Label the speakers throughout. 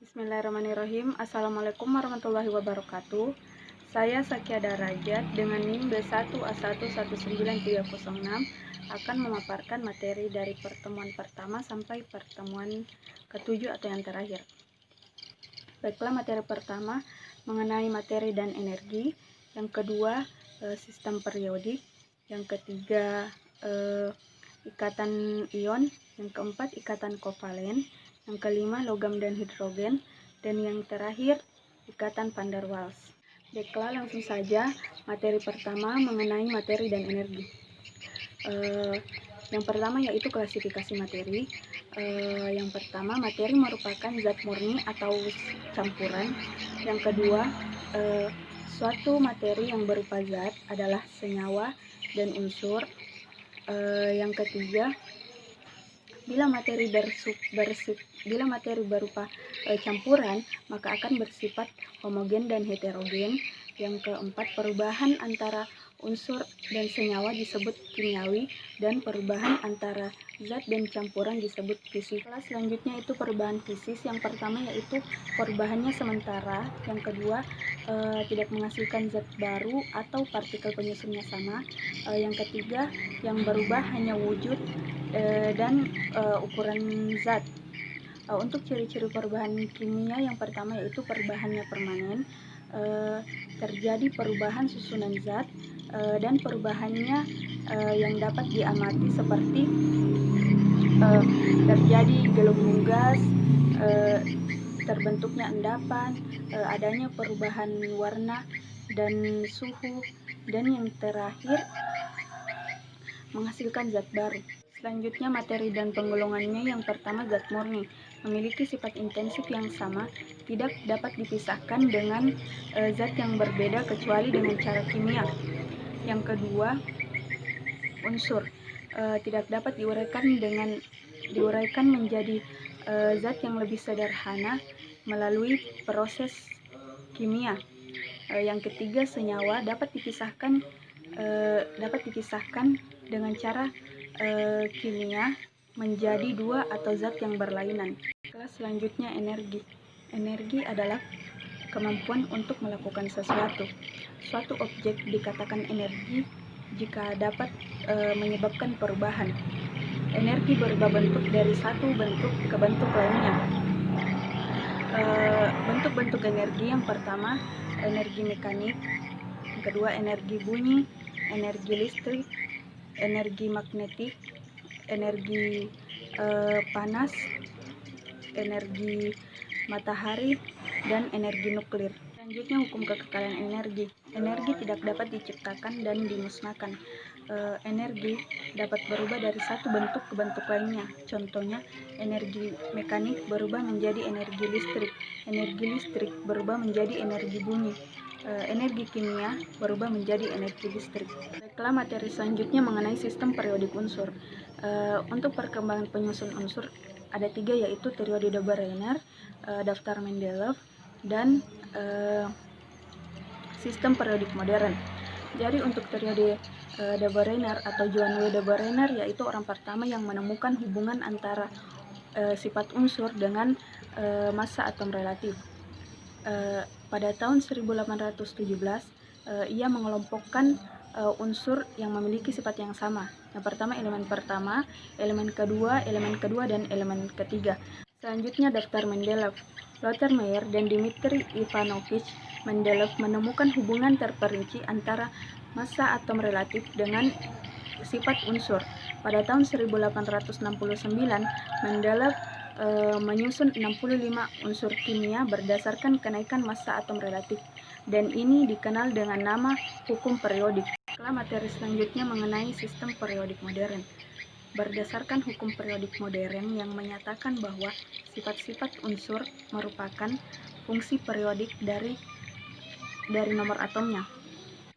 Speaker 1: Bismillahirrahmanirrahim. Assalamualaikum warahmatullahi wabarakatuh. Saya Sakia Darajat dengan NIM B1A119306 akan memaparkan materi dari pertemuan pertama sampai pertemuan ketujuh atau yang terakhir. Baiklah, materi pertama mengenai materi dan energi, yang kedua sistem periodik, yang ketiga ikatan ion, yang keempat ikatan kovalen, yang kelima logam dan hidrogen, dan yang terakhir ikatan van der Waals. Baiklah, langsung saja materi pertama mengenai materi dan energi. Yang pertama yaitu klasifikasi materi. Yang pertama, materi merupakan zat murni atau campuran. Yang kedua, suatu materi yang berupa zat adalah senyawa dan unsur. Yang ketiga, bila materi berupa campuran, maka akan bersifat homogen dan heterogen. Yang keempat, perubahan antara unsur dan senyawa disebut kimiawi, dan perubahan antara zat dan campuran disebut fisik. Selanjutnya itu perubahan fisis. Yang pertama yaitu perubahannya sementara. Yang kedua, tidak menghasilkan zat baru atau partikel penyusunnya sama. Yang ketiga, yang berubah hanya wujud dan ukuran zat. Untuk ciri-ciri perubahan kimia, yang pertama yaitu perubahannya permanen, terjadi perubahan susunan zat, dan perubahannya yang dapat diamati seperti terjadi gelembung gas, terbentuknya endapan, adanya perubahan warna dan suhu, dan yang terakhir menghasilkan zat baru. Selanjutnya materi dan penggolongannya. Yang pertama, zat murni memiliki sifat intensif yang sama, tidak dapat dipisahkan dengan zat yang berbeda kecuali dengan cara kimia. Yang kedua, unsur tidak dapat diuraikan menjadi zat yang lebih sederhana melalui proses kimia. Yang ketiga, senyawa dapat dipisahkan dengan cara kimia menjadi dua atau zat yang berlainan. Selanjutnya energi. Energi adalah kemampuan untuk melakukan sesuatu. Suatu objek dikatakan energi jika dapat menyebabkan perubahan. Energi berubah bentuk dari satu bentuk ke bentuk lainnya. Bentuk-bentuk energi, yang pertama energi mekanik, yang kedua energi bunyi, energi listrik, energi magnetik, energi panas, energi matahari, dan energi nuklir. Selanjutnya hukum kekekalan energi. Energi tidak dapat diciptakan dan dimusnahkan. Energi dapat berubah dari satu bentuk ke bentuk lainnya. Contohnya, energi mekanik berubah menjadi energi listrik, energi listrik berubah menjadi energi bunyi, energi kimia berubah menjadi energi listrik. Baiklah, materi selanjutnya mengenai sistem periodik unsur. Untuk perkembangan penyusun unsur ada tiga, yaitu periode de Brenner, daftar Mendeleev, dan sistem periodik modern. Jadi untuk periode de Brenner atau Johann W. de Brenner, yaitu orang pertama yang menemukan hubungan antara sifat unsur dengan massa atom relatif. Pada tahun 1817 ia mengelompokkan unsur yang memiliki sifat yang sama. Yang pertama elemen kedua, dan elemen ketiga. Selanjutnya daftar Mendeleev. Lothar Meyer dan Dmitri Ivanovich Mendeleev menemukan hubungan terperinci antara massa atom relatif dengan sifat unsur. Pada tahun 1869 Mendeleev menyusun 65 unsur kimia berdasarkan kenaikan massa atom relatif, dan ini dikenal dengan nama hukum periodik. Materi selanjutnya mengenai sistem periodik modern. Berdasarkan hukum periodik modern yang menyatakan bahwa sifat-sifat unsur merupakan fungsi periodik dari nomor atomnya.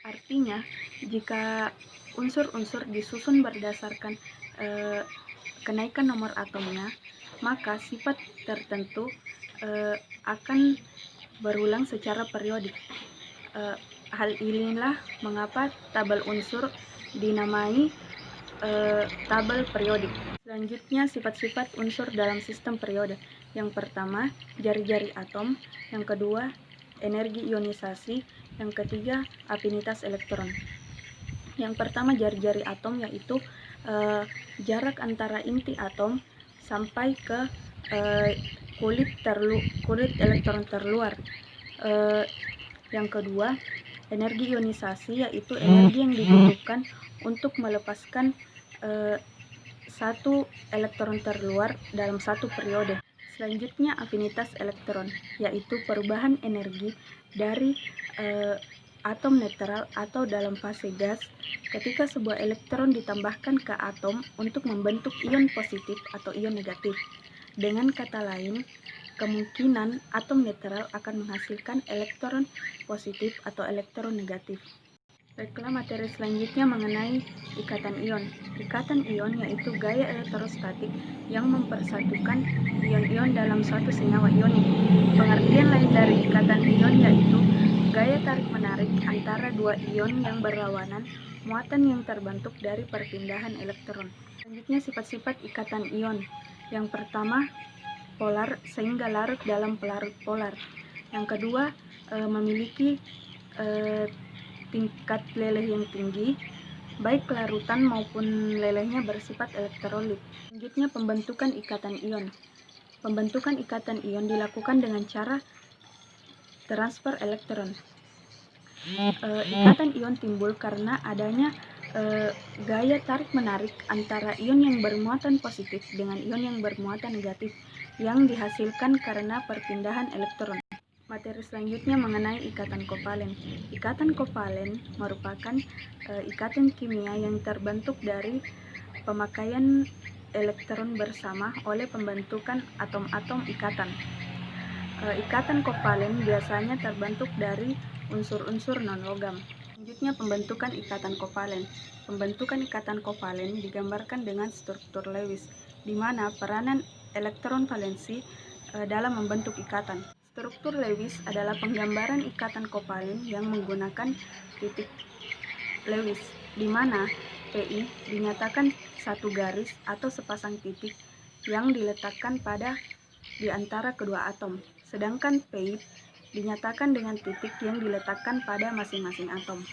Speaker 1: Artinya, jika unsur-unsur disusun berdasarkan kenaikan nomor atomnya, maka sifat tertentu akan berulang secara periodik. Hal inilah mengapa tabel unsur dinamai tabel periodik. Selanjutnya, sifat-sifat unsur dalam sistem periode. Yang pertama, jari-jari atom. Yang kedua, energi ionisasi. Yang ketiga, afinitas elektron. Yang pertama, jari-jari atom, yaitu jarak antara inti atom sampai ke kulit elektron terluar. Yang kedua, energi ionisasi, yaitu energi yang dibutuhkan untuk melepaskan satu elektron terluar dalam satu periode. Selanjutnya, afinitas elektron, yaitu perubahan energi dari atom netral atau dalam fase gas ketika sebuah elektron ditambahkan ke atom untuk membentuk ion positif atau ion negatif. Dengan kata lain, kemungkinan atom netral akan menghasilkan elektron positif atau elektron negatif. Baiklah, materi selanjutnya mengenai ikatan ion. Ikatan ion yaitu gaya elektrostatik yang mempersatukan ion-ion dalam suatu senyawa ionik. Pengertian lain dari ikatan ion yaitu gaya tarik-menarik antara dua ion yang berlawanan, muatan yang terbentuk dari perpindahan elektron. Selanjutnya, sifat-sifat ikatan ion. Yang pertama, polar sehingga larut dalam pelarut polar. Yang kedua, memiliki tingkat leleh yang tinggi, baik larutan maupun lelehnya bersifat elektrolit. Selanjutnya, pembentukan ikatan ion. Pembentukan ikatan ion dilakukan dengan cara transfer elektron. Ikatan ion timbul karena adanya gaya tarik-menarik antara ion yang bermuatan positif dengan ion yang bermuatan negatif yang dihasilkan karena perpindahan elektron. Materi selanjutnya mengenai ikatan kovalen. Ikatan kovalen merupakan ikatan kimia yang terbentuk dari pemakaian elektron bersama oleh pembentukan atom-atom ikatan. Ikatan kovalen biasanya terbentuk dari unsur-unsur non-logam. Selanjutnya, pembentukan ikatan kovalen. Pembentukan ikatan kovalen digambarkan dengan struktur Lewis, di mana peranan elektron valensi dalam membentuk ikatan. Struktur Lewis adalah penggambaran ikatan kovalen yang menggunakan titik Lewis, di mana Pi dinyatakan satu garis atau sepasang titik yang diletakkan di antara kedua atom, sedangkan Pi dinyatakan dengan titik yang diletakkan pada masing-masing atom.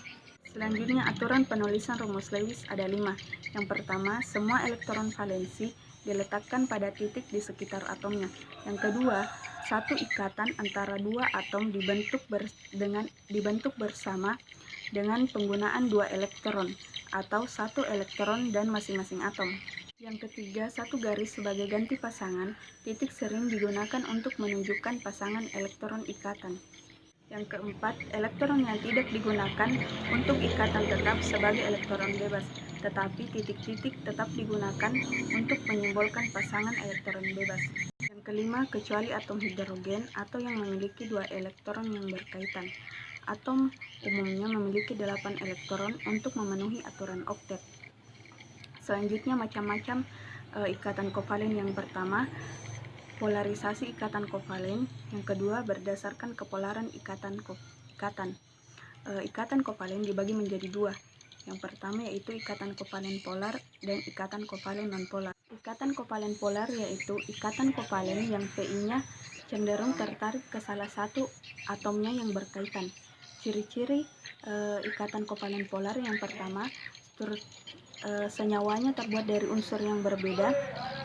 Speaker 1: Selanjutnya, aturan penulisan rumus Lewis ada 5. Yang pertama, semua elektron valensi diletakkan pada titik di sekitar atomnya. Yang kedua, satu ikatan antara dua atom dibentuk bersama dengan penggunaan dua elektron atau satu elektron dan masing-masing atom. Yang ketiga, satu garis sebagai ganti pasangan. Titik sering digunakan untuk menunjukkan pasangan elektron ikatan. Yang keempat, elektron yang tidak digunakan untuk ikatan tetap sebagai elektron bebas, tetapi titik-titik tetap digunakan untuk menyimbolkan pasangan elektron bebas. Yang kelima, kecuali atom hidrogen atau yang memiliki dua elektron yang berkaitan. Atom umumnya memiliki 8 elektron untuk memenuhi aturan oktet. Selanjutnya, macam-macam ikatan kovalen. Yang pertama, polarisasi ikatan kovalen. Yang kedua, berdasarkan kepolaran ikatan. Ikatan kovalen dibagi menjadi dua. Yang pertama yaitu ikatan kovalen polar dan ikatan kovalen nonpolar. Ikatan kovalen polar yaitu ikatan kovalen yang Pi-nya cenderung tertarik ke salah satu atomnya yang berkaitan. Ciri-ciri ikatan kovalen polar yang pertama, senyawanya terbuat dari unsur yang berbeda,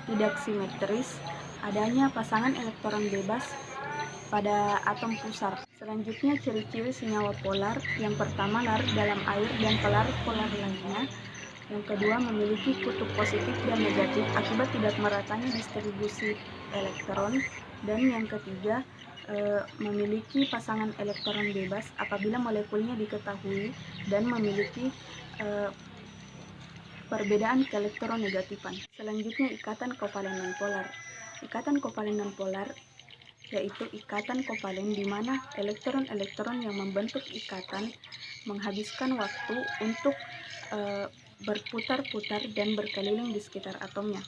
Speaker 1: tidak simetris, adanya pasangan elektron bebas pada atom pusar. Selanjutnya, ciri-ciri senyawa polar. Yang pertama, larut dalam air dan pelarut polar lainnya. Yang kedua, memiliki kutub positif dan negatif akibat tidak meratanya distribusi elektron. Dan yang ketiga, memiliki pasangan elektron bebas apabila molekulnya diketahui dan memiliki perbedaan keelektronegatifan. Selanjutnya, ikatan kovalen nonpolar. Ikatan kovalen nonpolar yaitu ikatan kovalen di mana elektron-elektron yang membentuk ikatan menghabiskan waktu untuk berputar-putar dan berkeliling di sekitar atomnya.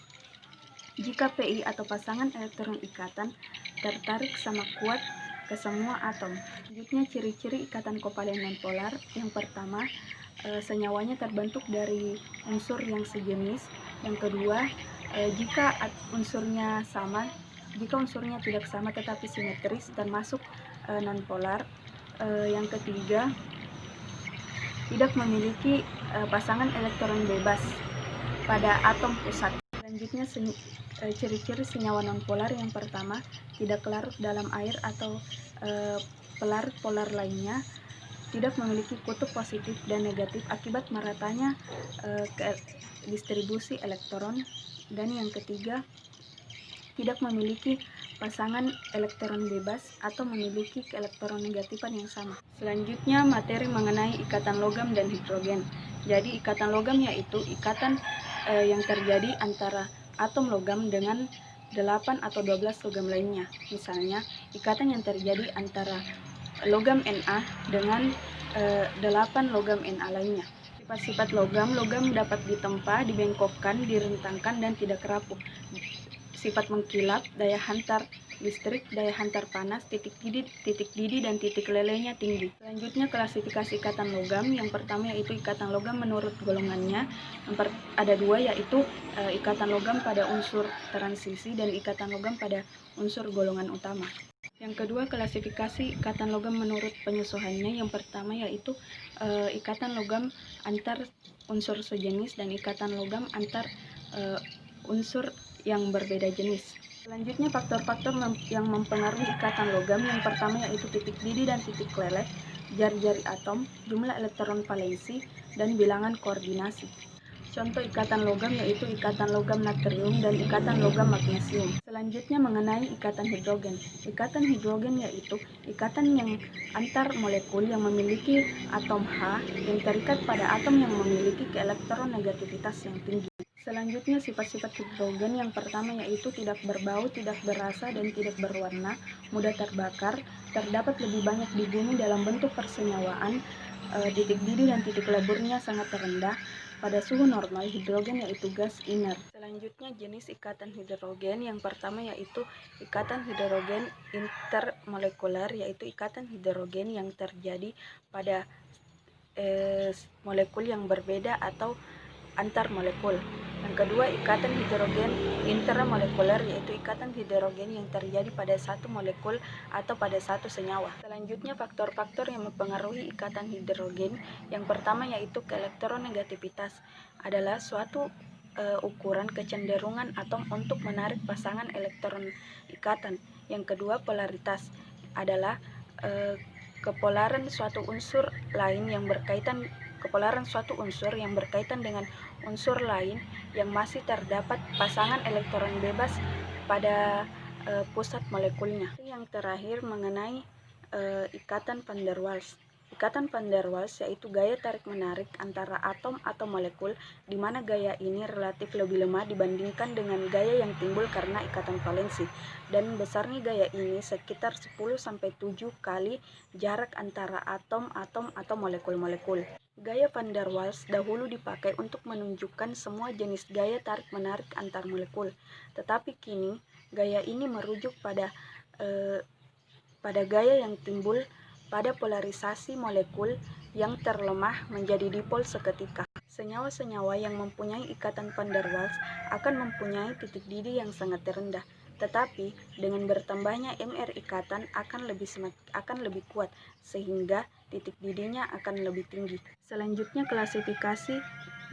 Speaker 1: Jika Pi atau pasangan elektron ikatan tertarik sama kuat ke semua atom. Selanjutnya, ciri-ciri ikatan kovalen nonpolar. Yang pertama, senyawanya terbentuk dari unsur yang sejenis. Yang kedua, jika unsurnya sama, jika unsurnya tidak sama tetapi simetris, termasuk nonpolar. Yang ketiga, tidak memiliki pasangan elektron bebas pada atom pusat. Selanjutnya, ciri-ciri senyawa nonpolar yang pertama, tidak larut dalam air atau pelarut polar lainnya, tidak memiliki kutub positif dan negatif akibat meratanya distribusi elektron. Dan yang ketiga, tidak memiliki pasangan elektron bebas atau memiliki keelektronegatifan yang sama. Selanjutnya, materi mengenai ikatan logam dan hidrogen. Jadi ikatan logam yaitu ikatan yang terjadi antara atom logam dengan 8 atau 12 logam lainnya. Misalnya, ikatan yang terjadi antara logam Na dengan 8 logam Na lainnya. Sifat-sifat logam dapat ditempa, dibengkokkan, direntangkan, dan tidak rapuh. Sifat mengkilap, daya hantar listrik, daya hantar panas, titik didih dan titik lelehnya tinggi. Selanjutnya, klasifikasi ikatan logam. Yang pertama yaitu ikatan logam menurut golongannya. Ada dua, yaitu ikatan logam pada unsur transisi dan ikatan logam pada unsur golongan utama. Yang kedua, klasifikasi ikatan logam menurut penyesuaiannya. Yang pertama yaitu ikatan logam antar unsur sejenis dan ikatan logam antar unsur yang berbeda jenis. Selanjutnya, faktor-faktor yang mempengaruhi ikatan logam. Yang pertama yaitu titik didih dan titik leleh, jari-jari atom, jumlah elektron valensi, dan bilangan koordinasi. Contoh ikatan logam yaitu ikatan logam natrium dan ikatan logam magnesium. Selanjutnya, mengenai ikatan hidrogen. Ikatan hidrogen yaitu ikatan yang antar molekul yang memiliki atom H yang terikat pada atom yang memiliki keelektronegativitas yang tinggi. Selanjutnya, sifat-sifat hidrogen. Yang pertama yaitu tidak berbau, tidak berasa, dan tidak berwarna, mudah terbakar, terdapat lebih banyak di bumi dalam bentuk persenyawaan, titik didih dan titik leburnya sangat rendah. Pada suhu normal, hidrogen yaitu gas inert. Selanjutnya, jenis ikatan hidrogen. Yang pertama yaitu ikatan hidrogen intermolekuler, yaitu ikatan hidrogen yang terjadi pada molekul yang berbeda atau antar molekul. Yang kedua, ikatan hidrogen intramolekuler, yaitu ikatan hidrogen yang terjadi pada satu molekul atau pada satu senyawa. Selanjutnya, faktor-faktor yang mempengaruhi ikatan hidrogen. Yang pertama yaitu keelektronegativitas, adalah suatu ukuran kecenderungan atom untuk menarik pasangan elektron ikatan. Yang kedua, polaritas, adalah kepolaran suatu unsur yang berkaitan dengan unsur lain yang masih terdapat pasangan elektron bebas pada pusat molekulnya. Yang terakhir, mengenai ikatan van der Waals. Ikatan van der Waals yaitu gaya tarik-menarik antara atom atau molekul, di mana gaya ini relatif lebih lemah dibandingkan dengan gaya yang timbul karena ikatan valensi, dan besarnya gaya ini sekitar 10-7 kali jarak antara atom atau molekul-molekul. Gaya van der Waals dahulu dipakai untuk menunjukkan semua jenis gaya tarik-menarik antar molekul, tetapi kini gaya ini merujuk pada gaya yang timbul pada polarisasi molekul yang terlemah menjadi dipol seketika. Senyawa-senyawa yang mempunyai ikatan van der Waals akan mempunyai titik didih yang sangat rendah, tetapi dengan bertambahnya MR ikatan akan lebih kuat, sehingga titik didihnya akan lebih tinggi. Selanjutnya, klasifikasi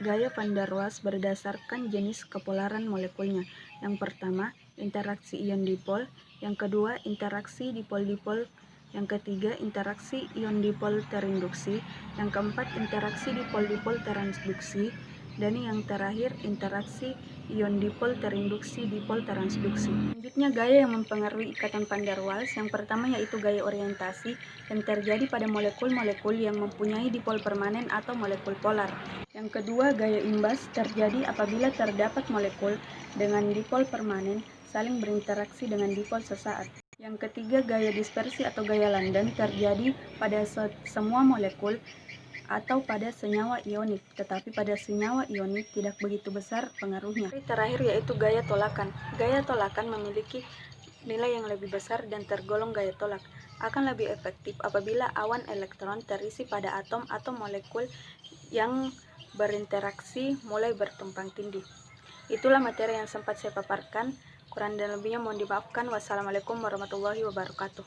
Speaker 1: gaya van der Waals berdasarkan jenis kepolaran molekulnya. Yang pertama, interaksi ion dipol. Yang kedua, interaksi dipol-dipol. Yang ketiga, interaksi ion dipol terinduksi. Yang keempat, interaksi dipol-dipol transduksi. Dan yang terakhir, interaksi ion dipol terinduksi dipol transduksi. Selanjutnya, gaya yang mempengaruhi ikatan van der Waals. Yang pertama yaitu gaya orientasi, yang terjadi pada molekul-molekul yang mempunyai dipol permanen atau molekul polar. Yang kedua, gaya imbas, terjadi apabila terdapat molekul dengan dipol permanen saling berinteraksi dengan dipol sesaat. Yang ketiga, gaya dispersi atau gaya London, terjadi pada semua molekul atau pada senyawa ionik, tetapi pada senyawa ionik tidak begitu besar pengaruhnya. Terakhir yaitu gaya tolakan. Gaya tolakan memiliki nilai yang lebih besar dan tergolong gaya tolak. Akan lebih efektif apabila awan elektron terisi pada atom atau molekul yang berinteraksi mulai bertumpang tindih. Itulah materi yang sempat saya paparkan. Kurang dan lebihnya mohon dimaafkan. Wassalamualaikum warahmatullahi wabarakatuh.